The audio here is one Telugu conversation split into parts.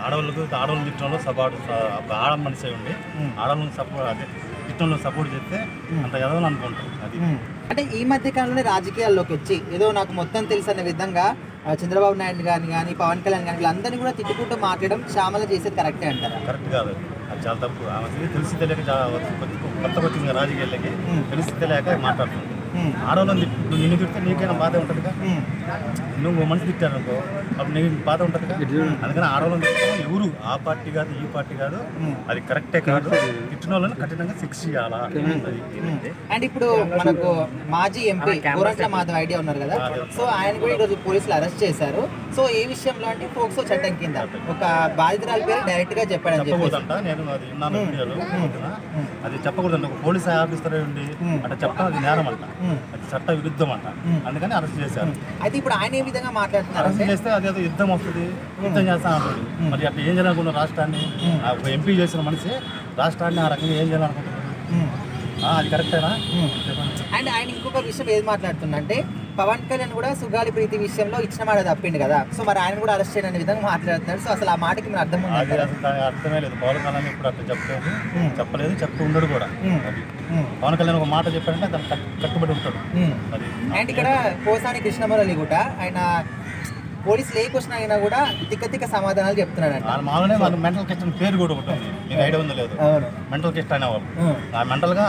ఆడవాళ్ళు తిట్టడంలో ఆడ మనిషి అయి ఉండి ఆడవాళ్ళని తిట్టడంలో సపోర్ట్ చేస్తే అంత ఎదవని అనుకుంటారు. అది అంటే ఈ మధ్య కాలంలో రాజకీయాల్లోకి వచ్చి ఏదో నాకు మొత్తం తెలుసు అనే విధంగా చంద్రబాబు నాయుడు కానీ పవన్ కళ్యాణ్ కానీ వీళ్ళందరినీ కూడా తిట్టుకుంటూ మాట్లాడడం శ్యామల చేసేది కరెక్టే అంటారా? కరెక్ట్ కాదు, అది చాలా తప్పు. ఆమె తెలిసి తెలియక కొత్తగా వచ్చింది రాజకీయాలకి, తెలిసి తెలియక మాట్లాడుతుంది. ఆడవాళ్ళని నిన్ను తిడితే నీకైనా బాధ ఉంటుందిగా, నువ్వు మనిషి తిట్టారనుకో అప్పుడు నీకు బాధ ఉంటుందిగా. అందుకని ఆడవాళ్ళని తిట్టడం ఎవరు ఆ పార్టీ కాదు ఈ పార్టీ కాదు, అది కరెక్టే కాదు. తిట్టిన వాళ్ళని కఠినంగా శిక్ష చేయాలా. అండ్ ఇప్పుడు మనకు మాజీ ఎంపీ కోరట్ల మాధవ్ ఐడియా ఉన్నారు కదా, సో ఆయన కూడా ఈరోజు పోలీసులు అరెస్ట్ చేశారు. సో ఏ విషయంలో అంటే పోక్సో చట్టం కింద ఒక బాధితురాల పేరు డైరెక్ట్ గా చెప్పాడంట. నేను అది విన్నాను వీడియోలో. అది చెప్పకూడదంట, ఒక పోలీస్ ఆఫీసర్ ఉండి అట్లా చెప్పడం అది నేరం అంట, అది చట్ట విరుద్ధం అంట. అందుకని అరెస్ట్ చేశారు. అయితే ఇప్పుడు ఆయన ఏ విధంగా మాట్లాడుతున్నారు? అరెస్ట్ చేస్తే అదేదో యుద్ధం వస్తుంది, యుద్ధం చేస్తా అంటాడు. మరి అట్లా ఏం చేయాలనుకున్న రాష్ట్రాన్ని, ఒక ఎంపీ చేసిన మనిషి రాష్ట్రాన్ని ఆ రకంగా ఏం చేయాలనుకుంటున్నారు? అది కరెక్టేనా? అండ్ ఆయన ఇంకొక విషయం ఏది మాట్లాడుతుందంటే పవన్ కళ్యాణ్ కూడా సుగాలి ప్రీతి విషయంలో ఇచ్చిన మాట తప్పిండు కదా, సో మరి ఆయన కూడా అరెస్ట్ చేయని విధంగా మాట్లాడుతున్నారు. సో అసలు ఆ మాటకి మీరు అర్థం ఉంది? అసలు అర్థమే లేదు. పవన్ కళ్యాణ్ ఇప్పుడు అట్లా చెప్పలేదు, చెప్తూ ఉండడు కూడా. అది పవన్ కళ్యాణ్ ఒక మాట చెప్పాడంటే దాన్ని కట్టుబడి ఉంటాడు. అది అండ్ ఇక్కడ పోసాని కృష్ణమురళి కూడా ఆయన పోలీసులు ఏ క్వశ్చన్ అయినా కూడా తిక్క సమాధానాలు చెప్తున్నాడు. మామూలుగా మన మెంటల్ కిస్ట్ పేరు కూడా ఉంటుంది, మీకు ఐడియా ఉందో లేదు? మెంటల్ కిస్ట్ అనేవాళ్ళు ఆ మెంటల్ గా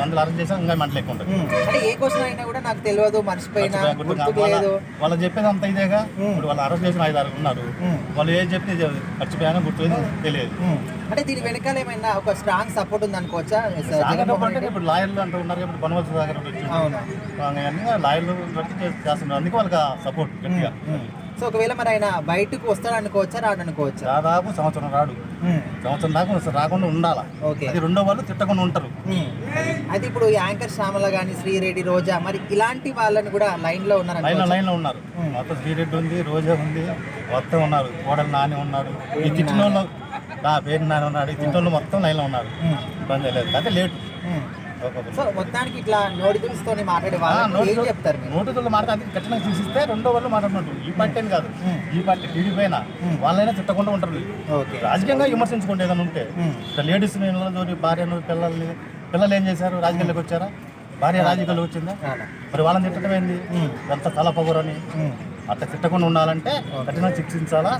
అందులో అరెస్ట్ చేసా ఇంకా మెంటల్ ఎక్కువ ఉంటుంది. అంటే ఏ క్వశ్చన్ అయినా కూడా నాకు తెలియదు, మర్చిపోయినా, వాళ్ళు చెప్పేది అంత ఇదేగా. ఇప్పుడు వాళ్ళు అరెస్ట్ చేసిన 5-6 ఉన్నారు, వాళ్ళు ఏం చెప్పి మర్చిపోయానో గుర్తులేదు, తెలియదు. అంటే దీని వెనకాల ఏమైనా ఒక స్ట్రాంగ్ సపోర్ట్ ఉంది అనుకోవచ్చా? ఇప్పుడు లాయర్లు అంటూ ఉన్నారు, ఇప్పుడు బనవల్ సుధాకర్ లాయర్లు చేస్తున్నారు, అందుకే వాళ్ళకి సపోర్ట్ గట్టిగా. సో ఒకవేళ మరి ఆయన బయటకు వస్తాడు అనుకోవచ్చా, రాడు అనుకోవచ్చా? దాదాపు సంవత్సరం రాడు, సంవత్సరం దాకా రాకుండా ఉండాలా. అది రెండో వాళ్ళు తిట్టకుండా ఉంటారు. అయితే ఇప్పుడు యాంకర్ శ్యామల కానీ శ్రీరెడ్డి, రోజా మరి ఇలాంటి వాళ్ళని కూడా లైన్ లో ఉన్నారు. లైన్ లో ఉన్నారు మొత్తం. శ్రీరెడ్డి ఉంది, రోజా ఉంది, మొత్తం ఉన్నారు. కోడలు నాని ఉన్నాడు, ఈ తిట్టిన వాళ్ళు పేరు నాని ఉన్నాడు, ఈ తిట్టిన వాళ్ళు మొత్తం లైన్ లో ఉన్నారు. ఇబ్బంది లేదు, అయితే లేటు. సో మొత్తానికి ఇట్లా నోటితో మాట్లాడే వాళ్ళు చెప్తారు, నోటితో మాట్లాడి కఠినంగా చూసిస్తే రెండో వాళ్ళు మాట్లాడుతున్నారు. ఈ పార్టీ అని కాదు, ఈ పార్టీ టీడీపీ అయినా వాళ్ళైనా తిట్టకుండా ఉంటారు. రాజకీయంగా విమర్శించుకుంటే ఏదైనా ఉంటే లేడీస్ భార్యను పిల్లలు ఏం చేశారు? రాజకీయాల్లోకి వచ్చారా? భార్య రాజకీయాల్లోకి వచ్చిందా? మరి వాళ్ళని తిట్టడం ఏంది? ఎంత తల పొగరని. అట్లా తిట్టకుండా ఉండాలంటే కఠినంగా శిక్షించాలా,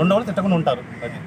రెండో వాళ్ళు తిట్టకుండా ఉంటారు. అది